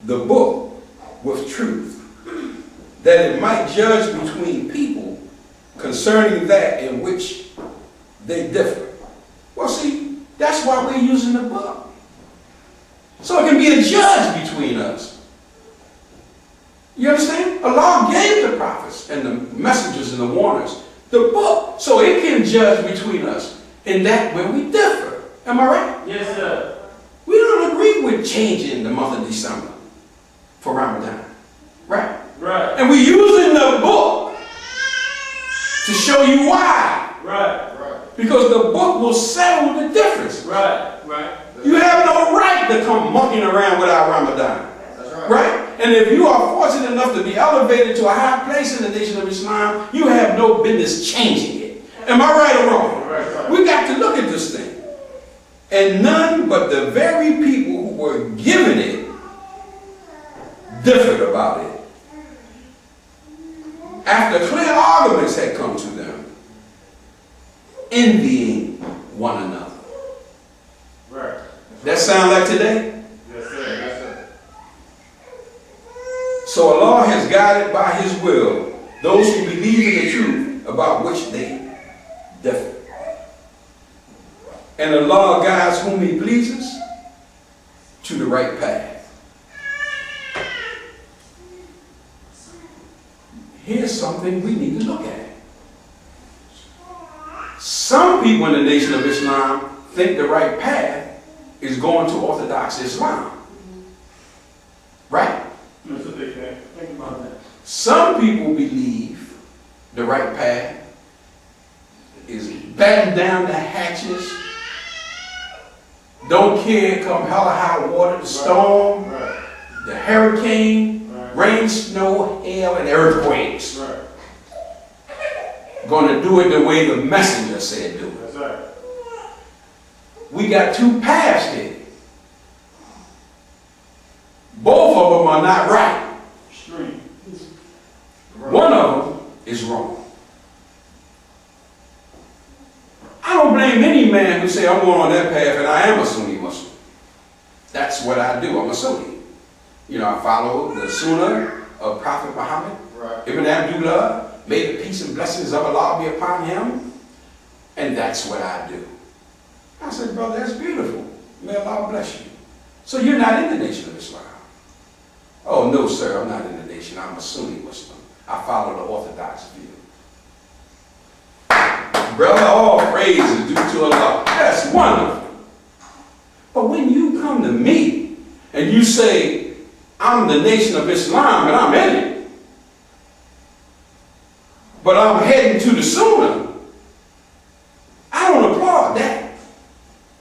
the book with truth, that it might judge between people concerning that in which they differ. Well, see, that's why we're using the book. So it can be a judge between us. You understand? Allah gave the prophets and the messengers and the warners the book, so it can judge between us in that where we differ. Am I right? Yes, sir. We don't agree with changing the month of December for Ramadan. Right? Right. And we're using the book to show you why. Right. Right. Because the book will settle the difference. Right. Right. You have no right to come monkeying around without Ramadan. That's right. Right? And if you are fortunate enough to be elevated to a high place in the nation of Islam, you have no business changing it. Am I right or wrong? Right. We got to look at this thing. And none but the very people who were given it differed about it. After clear arguments had come to them, envying one another. Right. That sound like today? Yes, sir. Yes, sir. So Allah has guided by His will those who believe in the truth about which they differ. And Allah guides whom He pleases to the right path. Here's something we need to look at. Some people in the nation of Islam think the right path is going to Orthodox Islam. Right? That's what they think. Think about that. Some people believe the right path is batten down the hatches, don't care come hell or high water, the storm, Right. the hurricane, Right. rain, snow, hail, and earthquakes. Right. Going to do it the way the messenger said do it. That's right. We got two paths here. Both of them are not right. Street. One of them is wrong. I don't blame any man who say I'm going on that path and I am a Sunni Muslim. That's what I do. I'm a Sunni. You know, I follow the Sunnah of Prophet Muhammad. Right. Ibn Abdullah, may the peace and blessings of Allah be upon him. And that's what I do. I said, brother, that's beautiful. May Allah bless you. So you're not in the nation of Islam? Oh, no, sir, I'm not in the nation. I'm a Sunni Muslim. I follow the Orthodox view. Brother, all praise is due to Allah. That's wonderful. But when you come to me and you say, I'm the nation of Islam and I'm in it, but I'm heading to the Sunnah, I don't applaud that.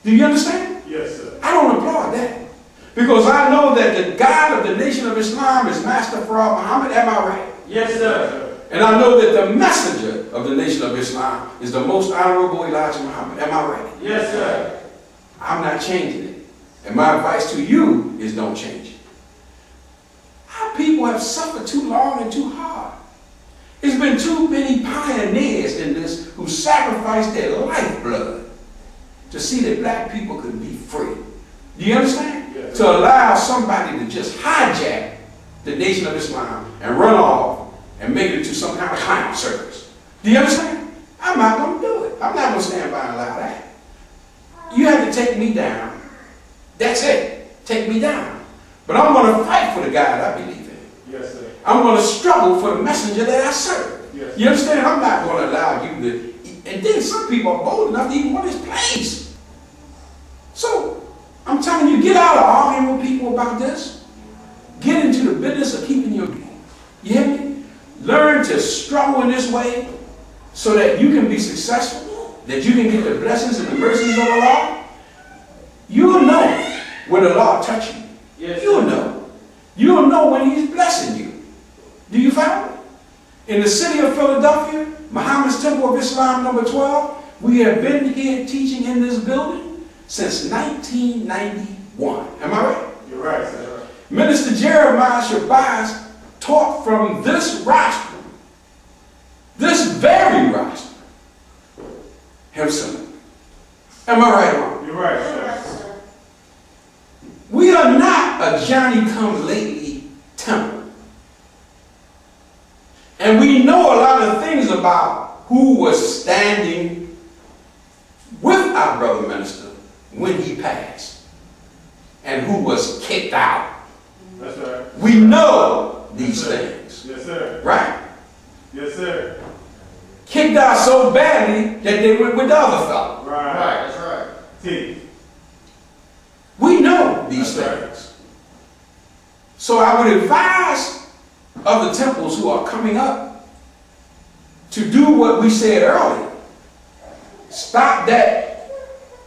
Do you understand? Yes, sir. I don't applaud that. Because I know that the God of the nation of Islam is Master Farad Muhammad. Am I right? Yes, sir. And I know that the messenger of the nation of Islam is the most honorable Elijah Muhammad. Am I right? Yes, sir. I'm not changing it. And my advice to you is don't change it. Our people have suffered too long and too hard. It's been too many pioneers in this who sacrificed their lifeblood to see that black people could be free. Do you understand? Yes. To allow somebody to just hijack the nation of Islam and run off and make it to some kind of clown circus. Do you understand? I'm not going to do it. I'm not going to stand by and allow that. You have to take me down. That's it. Take me down. But I'm going to fight for the God I believe in. Yes, sir. I'm going to struggle for the messenger that I serve. Yes. You understand? I'm not going to allow you to... And then some people are bold enough to even want his place. So, I'm telling you, get out of arguing with people about this. Get into the business of keeping your game. You hear me? Learn to struggle in this way so that you can be successful, that you can get the blessings and the mercies of Allah. You'll know when Allah touch you. Yes, You'll sir. know. You'll know when He's blessing you. Do you follow? In the city of Philadelphia, Muhammad's Temple of Islam number 12, we have been here teaching in this building since 1991. Am I right? You're right, sir. Minister Jeremiah Shabazz taught from this rostrum, this very rostrum, himself. Am I right or wrong? You're right, sir. We are not a Johnny-come-lately temple. And we know a lot of things about who was standing with our brother minister when he passed and who was kicked out. That's right. We know these things. Yes, sir. Right? Yes, sir. Kicked out so badly that they went with the other fellow. Right. That's right. T. We know these things. So I would advise other temples who are coming up to do what we said earlier. Stop that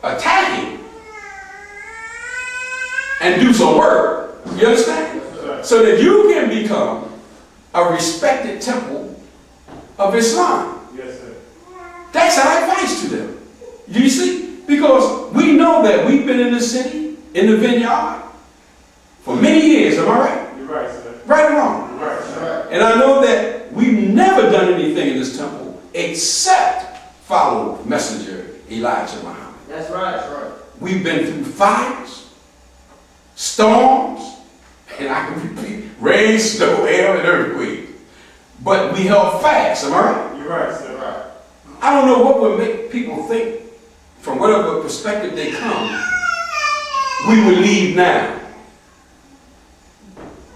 attacking and do some work. You understand? So that you can become a respected temple of Islam. Yes, sir. That's our advice to them. Do you see? Because we know that we've been in the city, in the vineyard, for many years. Am I right? You're right, sir. Right or wrong? Right, sir. And I know that we've never done anything in this temple except follow Messenger Elijah Muhammad. That's right. That's right. We've been through fires, storms, and I can repeat, rain, snow, hail, and earthquake. But we held fast. Am I right? You're right, sir. Right. I don't know what would make people think, from whatever perspective they come, we would leave now.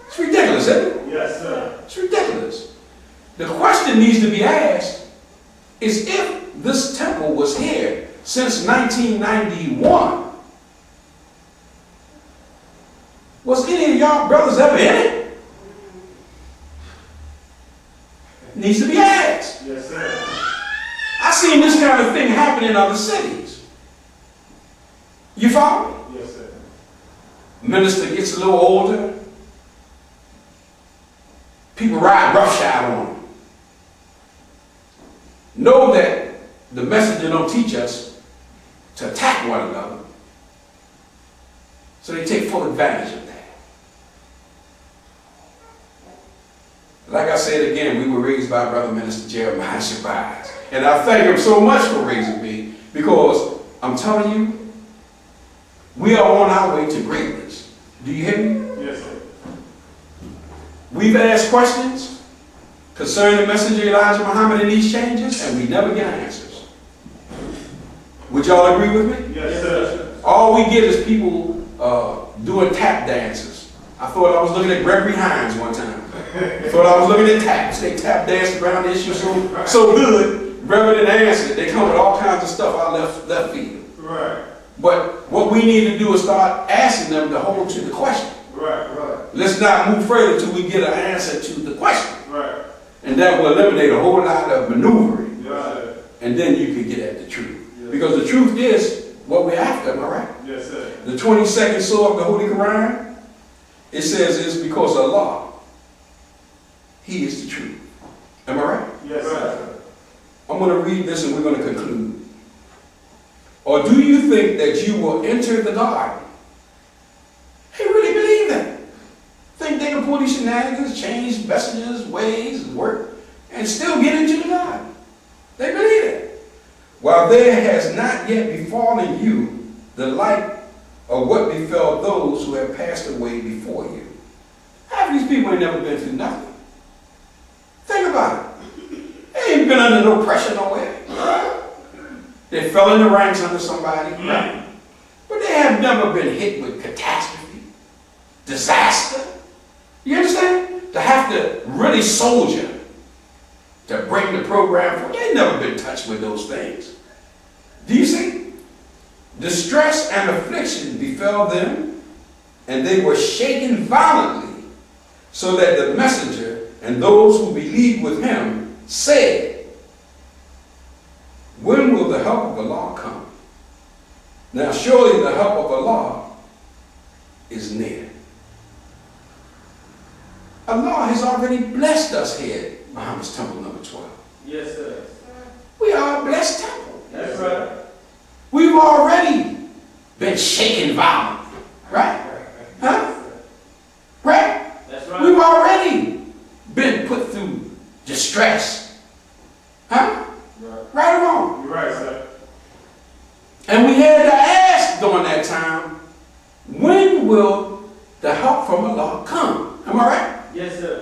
It's ridiculous, isn't it? Yes, sir. It's ridiculous. The question needs to be asked is if this temple was here since 1991, was any of y'all brothers ever in it? Needs to be asked. Yes, sir. I've seen this kind of thing happen in other cities. You follow me? Yes, sir. Minister gets a little older. People ride roughshod on him. Know that the messenger don't teach us to attack one another. So they take full advantage of that. Like I said again, we were raised by Brother Minister Jeremiah Shabazz. And I thank him so much for raising me, because I'm telling you, we are on our way to greatness. Do you hear me? Yes, sir. We've asked questions concerning Messenger Elijah Muhammad and these changes, and we never get answers. Would y'all agree with me? Yes, sir. All we get is people doing tap dances. I thought I was looking at Gregory Hines one time. Thought I was looking at taps. They tap dance around the issue so good, rather than answer, they come with all kinds of stuff out left field. Right. But what we need to do is start asking them to hold to the question. Right. Right. Let's not move further till we get an answer to the question. Right. And that will eliminate a whole lot of maneuvering. Yes, sir. And then you can get at the truth. Yes. Because the truth is what we're after, am I right? Yes, sir. The 22nd surah of the Holy Quran, it says it's because Allah, He is the truth. Am I right? Yes, sir. I'm going to read this and we're going to conclude. Or do you think that you will enter the garden? They really believe that. Think they can pull these shenanigans, change messengers, ways, and work, and still get into the garden. They believe it. While there has not yet befallen you the like of what befell those who have passed away before you. Half of these people ain't never been through nothing. Think about it. They ain't been under no pressure nowhere. They fell in the ranks under somebody. Right? But they have never been hit with catastrophe, disaster. You understand? To have to really soldier to bring the program forward. They've never been touched with those things. Do you see? Distress and affliction befell them, and they were shaken violently, so that the messenger and those who believed with him said, when will the help of Allah come? Now surely the help of Allah is near. Allah has already blessed us here at Muhammad's Temple number 12. Yes, sir. We are a blessed temple. That's right. We've already been shaken violently. Right? Huh? Right? That's right. We've already been put through distress. Huh? Right. Right or wrong? You're right, sir. And we had to ask during that time, when will the help Yes, sir.